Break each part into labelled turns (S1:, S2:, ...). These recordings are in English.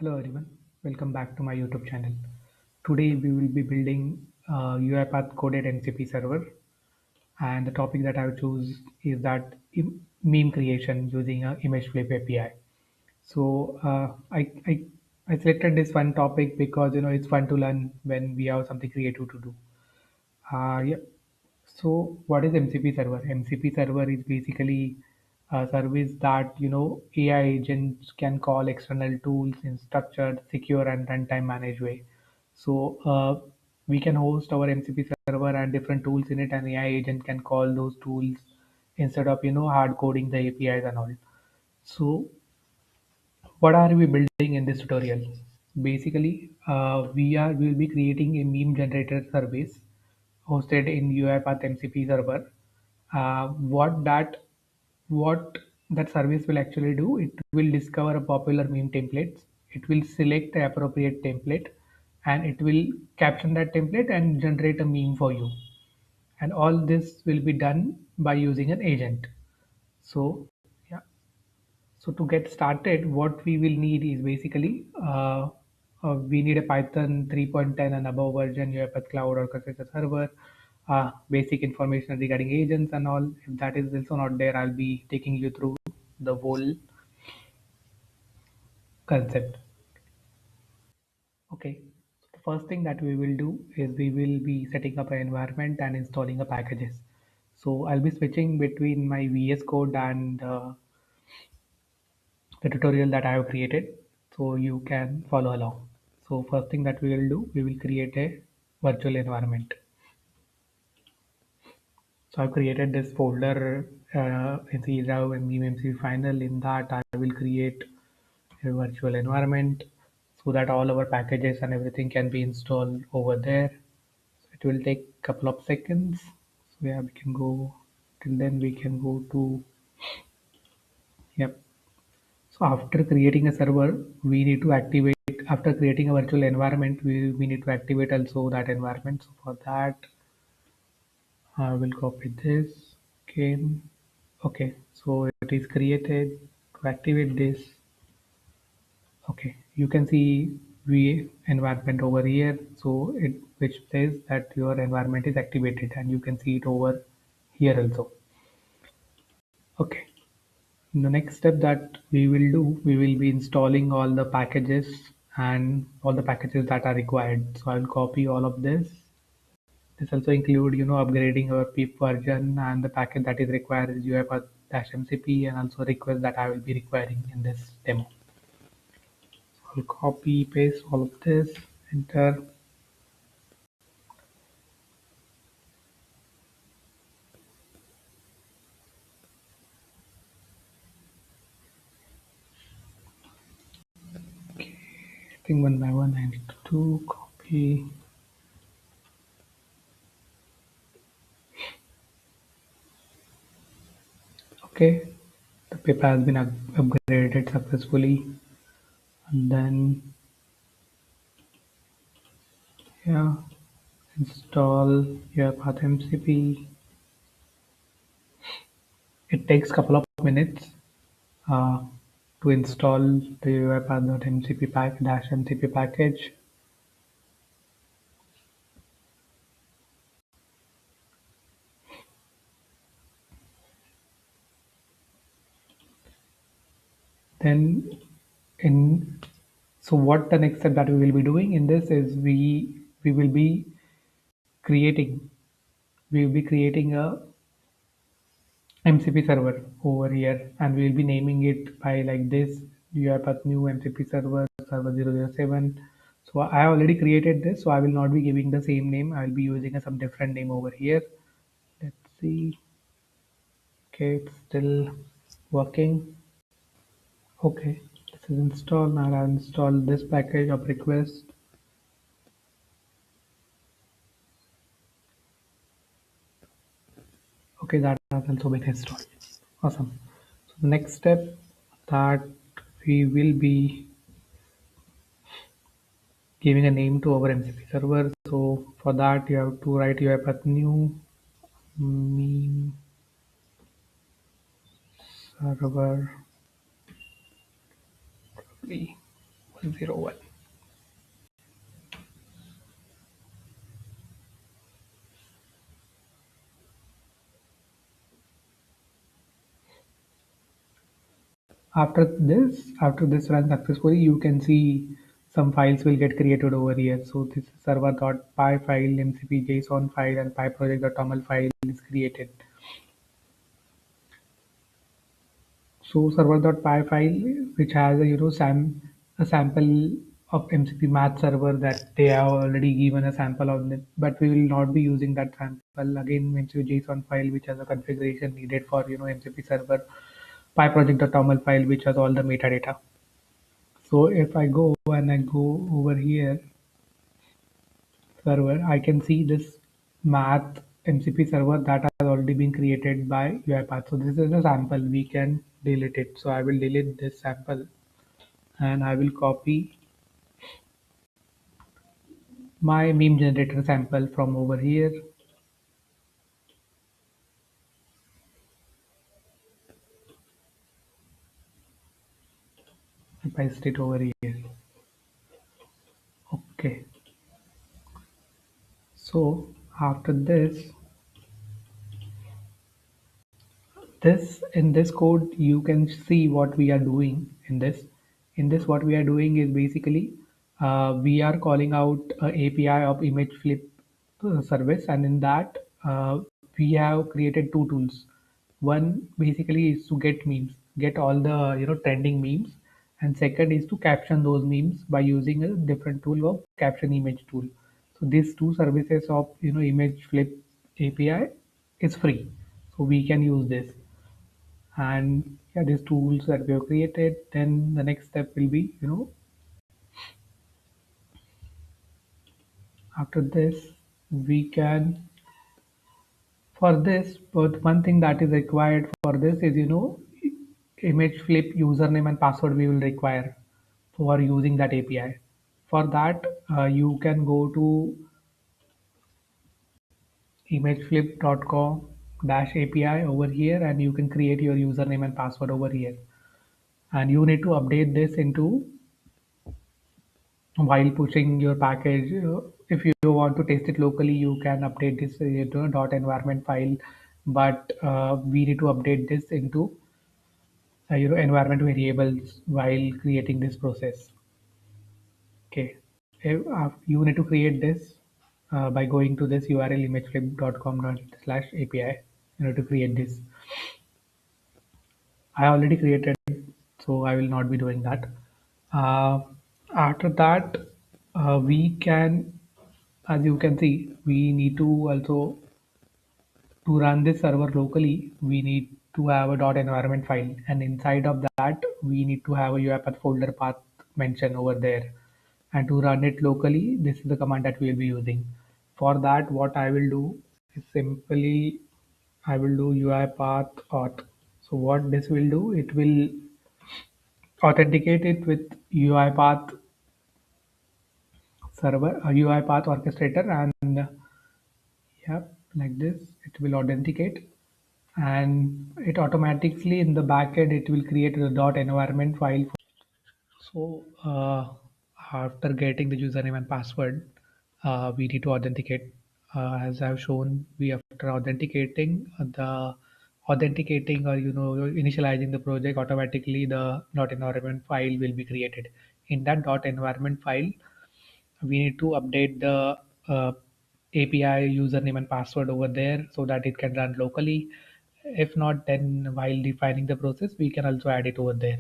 S1: Hello everyone, welcome back to my YouTube channel. Today we will be building UiPath Coded MCP Server, and the topic that I have choose is that meme creation using a Imgflip API. So I selected this one topic because it's fun to learn when we have something creative to do. Yeah. So what is MCP server? MCP server is basically a service that AI agents can call external tools in structured, secure, and runtime managed way. So we can host our MCP server and different tools in it, and AI agent can call those tools instead of hard coding the APIs and all. So what are we building in this tutorial? Basically, we will be creating a meme generator service hosted in UiPath MCP server. What that service will actually do, it will discover a popular meme templates. It will select the appropriate template, and it will caption that template and generate a meme for you. And all this will be done by using an agent. So yeah. So to get started, what we will need is basically we need a Python 3.10 and above version, UiPath Cloud or Orchestrator Server, basic information regarding agents and all. If that is also not there, I'll be taking you through the whole concept. Okay. So the first thing that we will do is we will be setting up an environment and installing a packages. So I'll be switching between my VS Code and the tutorial that I have created so you can follow along. So first thing that we will do, we will create a virtual environment. So I've created this folder in the Java MVMC final. In that I will create a virtual environment so that all our packages and everything can be installed over there. So it will take a couple of seconds. So yeah, we can go till then we can go to yep. So after creating a server, we need to activate, after creating a virtual environment, we need to activate also that environment. So for that, I will copy this. Okay. Okay. So it is created to activate this. Okay. You can see V environment over here. So it which says that your environment is activated and you can see it over here also. Okay. The next step that we will do, we will be installing all the packages and all the packages that are required. So I will copy all of this. This also include, upgrading our PIP version, and the package that is required is UiPath-MCP, and also request that I will be requiring in this demo. So I'll copy, paste all of this, enter. I think one by one I need to do, copy. Okay, the PIP has been upgraded successfully. And then, yeah, install UiPath MCP. It takes a couple of minutes uh, to install the UiPath.mcp -mcp package. Then in so what the next step that we will be doing in this is we will be creating we will be creating a MCP server over here, and we will be naming it by like this UiPath new MCP server 007. So I already created this, so I will not be giving the same name. I will be using some different name over here. Let's see. Okay, it's still working. Okay, this is installed. Now I'll install this package of request. Okay, that has also been installed. Awesome. So the next step that we will be giving a name to our MCP server. So for that you have to write UiPath new meme server 01. After this runs successfully, you can see some files will get created over here. So this server.py file, MCP JSON file, and pyproject.toml file is created. So server.py file, which has a a sample of MCP math server that they have already given a sample of it, but we will not be using that sample again. MCP JSON file, which has a configuration needed for MCP server, pyproject.toml file, which has all the metadata. So if I go and I go over here server, I can see this math MCP server that has already been created by UiPath. So this is a sample. We can delete it. So I will delete this sample and I will copy my meme generator sample from over here. I paste it over here. Okay. So after this in this code you can see what we are doing in this what we are doing is basically we are calling out a API of Imgflip service, and in that we have created two tools. One basically is to get all the trending memes, and second is to caption those memes by using a different tool of caption image tool. So these two services of Imgflip API is free, so we can use this. And yeah, these tools that we have created, then the next step will be after this we can for this, but one thing that is required for this is image flip username and password we will require for using that API. For that you can go to imageflip.com dash API over here, and you can create your username and password over here, and you need to update this into while pushing your package. If you want to test it locally, you can update this into a .environment file, but we need to update this into environment variables while creating this process. Okay, you need to create this by going to this URL imageflip.com/API. You need to create this. I already created, so I will not be doing that. Uh, After that, we can, as you can see, we need to also to run this server locally. We need to have a .environment file, and inside of that, we need to have a UiPath folder path mentioned over there. And to run it locally, this is the command that we will be using. For that, what I will do is simply I will do UiPath auth. So what this will do, it will authenticate it with UiPath server, UiPath orchestrator, and yeah, like this, it will authenticate, and it automatically in the backend it will create a .environment file. So after getting the username and password, we need to authenticate. As I've shown, we after authenticating or initializing the project, automatically the .environment file will be created. In that .environment file, we need to update the API username and password over there so that it can run locally. If not, then while defining the process, we can also add it over there.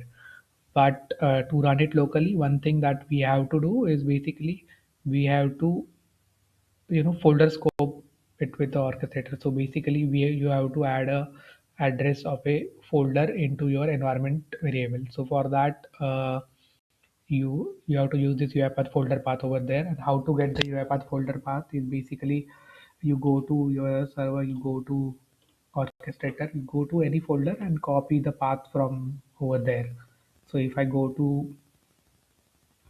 S1: But to run it locally, one thing that we have to do is basically we have to folder scope it with the orchestrator. So basically, you have to add a address of a folder into your environment variable. So for that, you have to use this UiPath folder path over there. And how to get the UiPath folder path is basically you go to your server, you go to orchestrator, you go to any folder and copy the path from over there. So if I go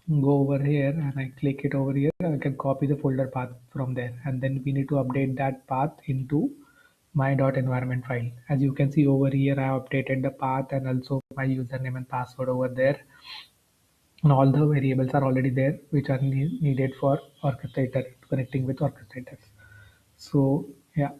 S1: over here and I click it over here, I can copy the folder path from there, and then we need to update that path into my .environment file. As you can see over here, I have updated the path and also my username and password over there. and all the variables are already there which are needed for orchestrator connecting with orchestrators. So yeah,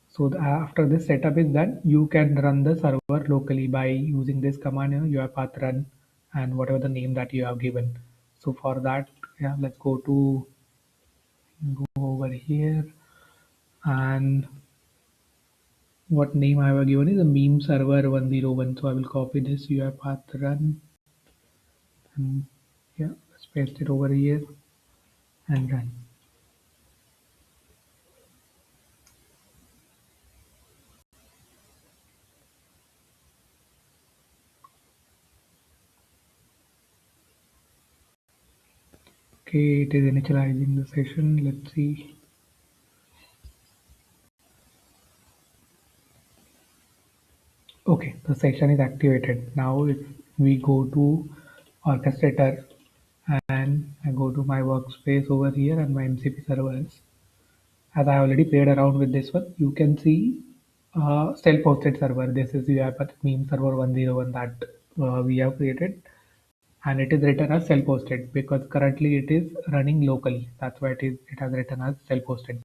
S1: so after this setup is done, you can run the server locally by using this command, UiPath run and whatever the name that you have given. So for that, yeah, let's go over here, and what name I have given is a meme server 101. So I will copy this UiPath run and yeah, let's paste it over here and run. Okay, it is initializing the session. Let's see. Okay, the session is activated. Now if we go to orchestrator and I go to my workspace over here and my MCP servers, as I already played around with this one, you can see self-hosted server. This is the UiPath meme server 101 that we have created, and it is written as self-hosted because currently it is running locally. That's why it has written as self-hosted.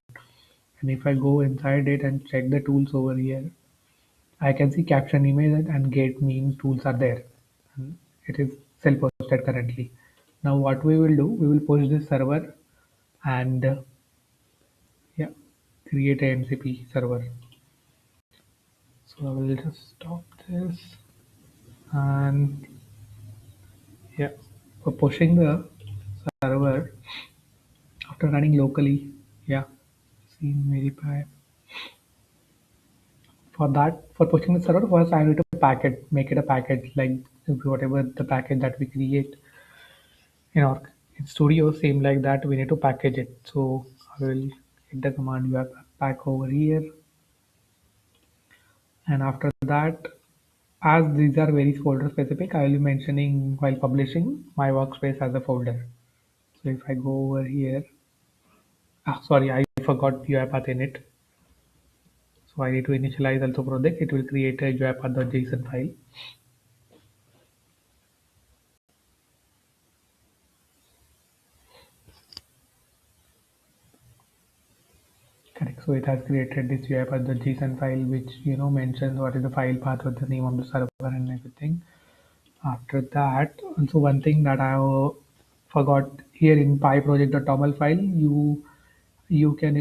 S1: And if I go inside it and check the tools over here, I can see caption image and get meme tools are there. And it is self-hosted currently. Now what we will do, we will push this server and yeah, create a MCP server. So I will just stop this and yeah, for pushing the server after running locally, yeah, see verify. For that, for pushing the server, first I need to make it a packet like whatever the package that we create in our in Studio, same like that. We need to package it. So I will hit the command you have pack over here, and after that, as these are very folder specific, I will be mentioning while publishing my workspace as a folder. So if I go over here, sorry, I forgot UiPath in it. So I need to initialize also project. It will create a UiPath.json file. Correct. So it has created this UiPath.json file, which mentions what is the file path, what the name of the server, and everything. After that, also one thing that I forgot here in pyproject.toml file, you can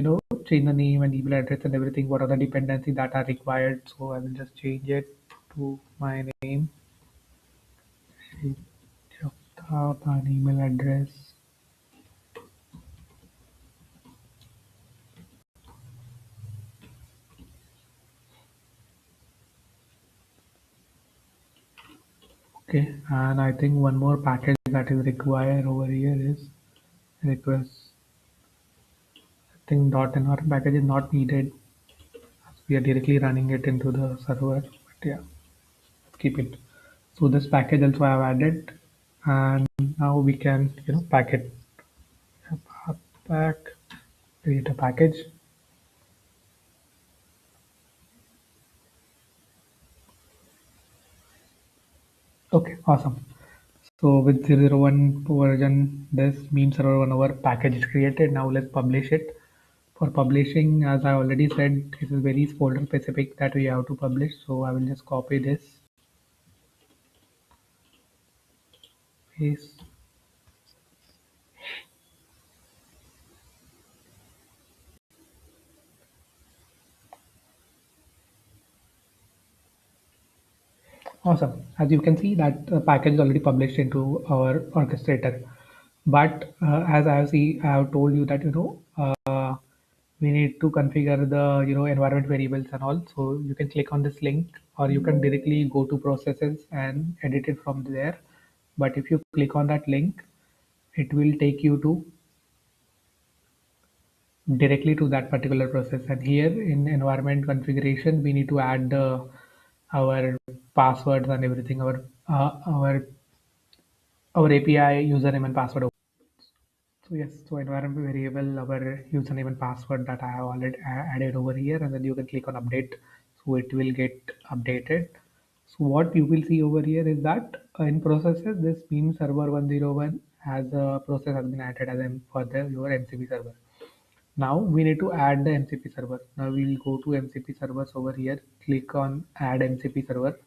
S1: change the name and email address and everything. What are the dependencies that are required? So I will just change it to my name, and email address. Okay, and I think one more package that is required over here is request. I think .env package is not needed. We are directly running it into the server. But yeah, keep it. So this package also I have added, and now we can pack it. Pack, create a package. Okay, awesome. So with 001 version, this meme server 1 hour package is created. Now let's publish it. For publishing, as I already said, it is very folder specific that we have to publish. So I will just copy this, paste. Awesome. As you can see that the package is already published into our orchestrator. But as I have told you that we need to configure the environment variables and all. So you can click on this link, or you can directly go to processes and edit it from there. But if you click on that link, it will take you to directly to that particular process. And here in environment configuration, we need to add our passwords and everything, our API username and password. So yes, so environment variable, our username and password that I have already added over here, and then you can click on update, so it will get updated. So what you will see over here is that in processes, this meme server 101 has a process has been added as for your MCP server. Now we need to add the MCP server. Now we'll go to MCP servers over here. Click on add MCP server.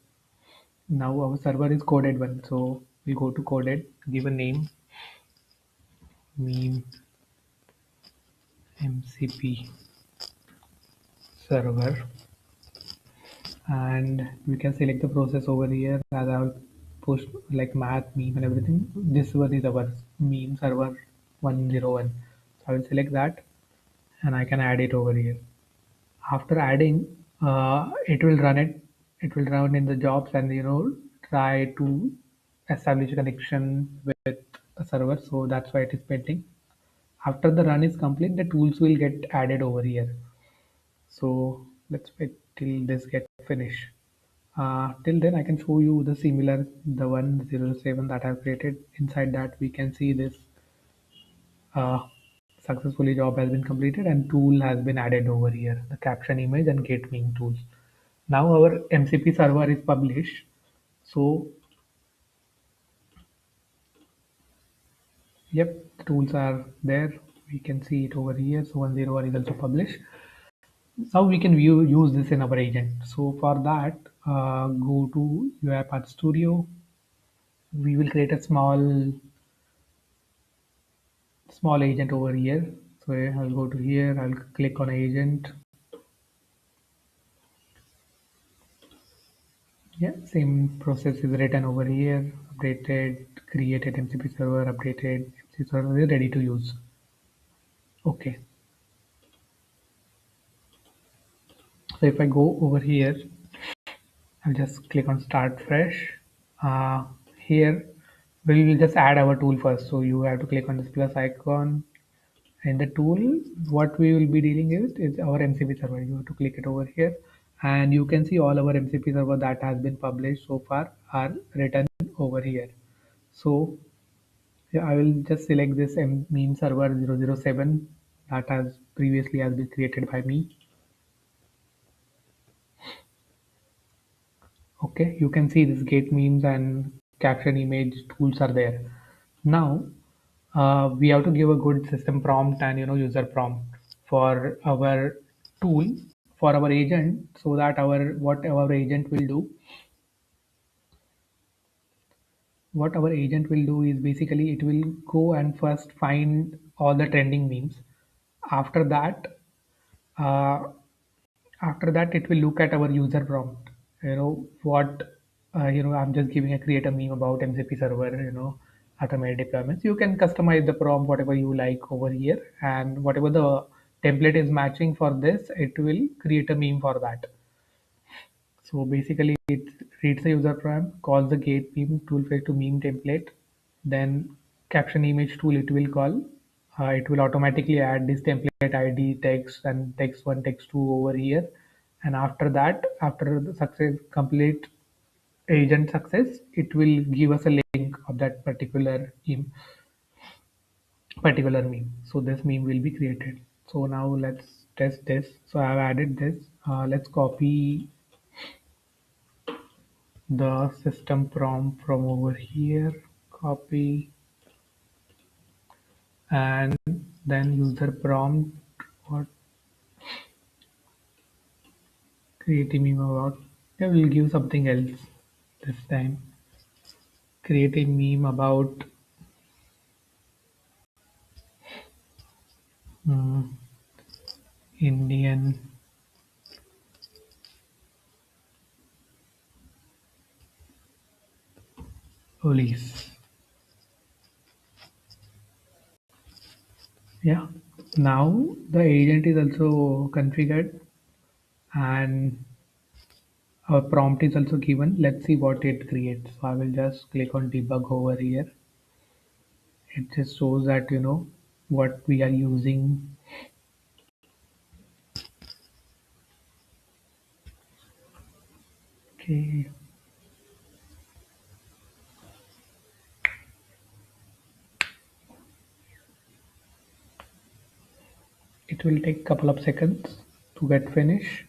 S1: Now our server is coded one. So we go to coded, give a name, meme MCP server, and we can select the process over here as I will push like math, meme and everything. This one is our meme server 101. So I will select that and I can add it over here. After adding, it will run it. It will run in the jobs and try to establish a connection with a server. So that's why it is pending. After the run is complete, the tools will get added over here. So let's wait till this get finished. Till then, I can show you the similar, the 107 that I've created. Inside that, we can see this uh, successfully job has been completed and tool has been added over here, the caption image and get meme tools. Now our MCP server is published. So, yep, the tools are there. We can see it over here. So 101 is also published. Now we can use this in our agent. So for that, go to UiPath Studio. We will create a small agent over here. So I'll go to here. I'll click on agent. Yeah, same process is written over here. Updated, created MCP server, updated MCP server is ready to use. Okay. So if I go over here, I'll just click on start fresh. Here we will just add our tool first. So you have to click on this plus icon. In the tool, what we will be dealing is our MCP server. You have to click it over here, and you can see all our MCP server that has been published so far are written over here. So yeah, I will just select this meme server 007 that has been created by me. Okay, you can see this get memes and caption image tools are there. Now we have to give a good system prompt and user prompt for our tool, for our agent, so that our agent will do, what our agent will do is basically it will go and first find all the trending memes. After that, uh, it will look at our user prompt. What I'm just giving a create a meme about MCP server, automated deployments. You can customize the prompt whatever you like over here, and whatever the template is matching for this, it will create a meme for that. So basically, it reads the user prompt, calls the get meme tool fetch to meme template, then caption image tool it will call. It will automatically add this template ID text and text one, text two over here. And after that, after the success complete agent success, it will give us a link of that particular meme. So this meme will be created. So now let's test this. So I've added this. Let's copy the system prompt from over here, copy, and then user prompt, what create a meme about. I will give something else this time. Create a meme about mm, Indian police. Yeah. Now the agent is also configured and our prompt is also given. Let's see what it creates. So I will just click on debug over here. It just shows that what we are using. Okay. It will take couple of seconds to get finished.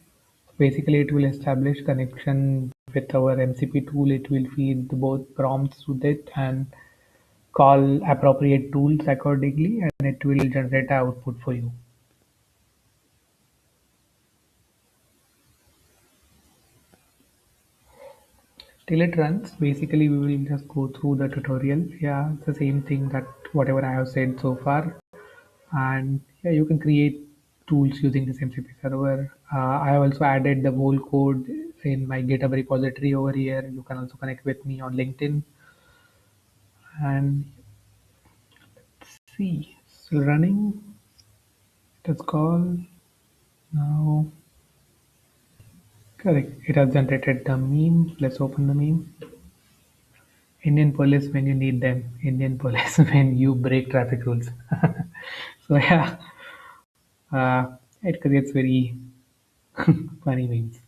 S1: Basically, it will establish connection with our MCP tool, it will feed both prompts with it and call appropriate tools accordingly, and it will generate an output for you. Till it runs, basically we will just go through the tutorial. Yeah, it's the same thing that whatever I have said so far. And yeah, you can create tools using this MCP server. I have also added the whole code in my GitHub repository over here. You can also connect with me on LinkedIn. And see, still running. Let's call now. Correct. It has generated the meme. Let's open the meme. Indian police when you need them. Indian police when you break traffic rules. So yeah, it creates very funny memes.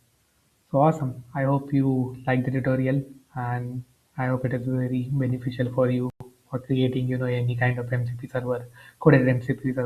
S1: So awesome. I hope you like the tutorial, and I hope it is very beneficial for you for creating, any kind of MCP server, coded MCP server.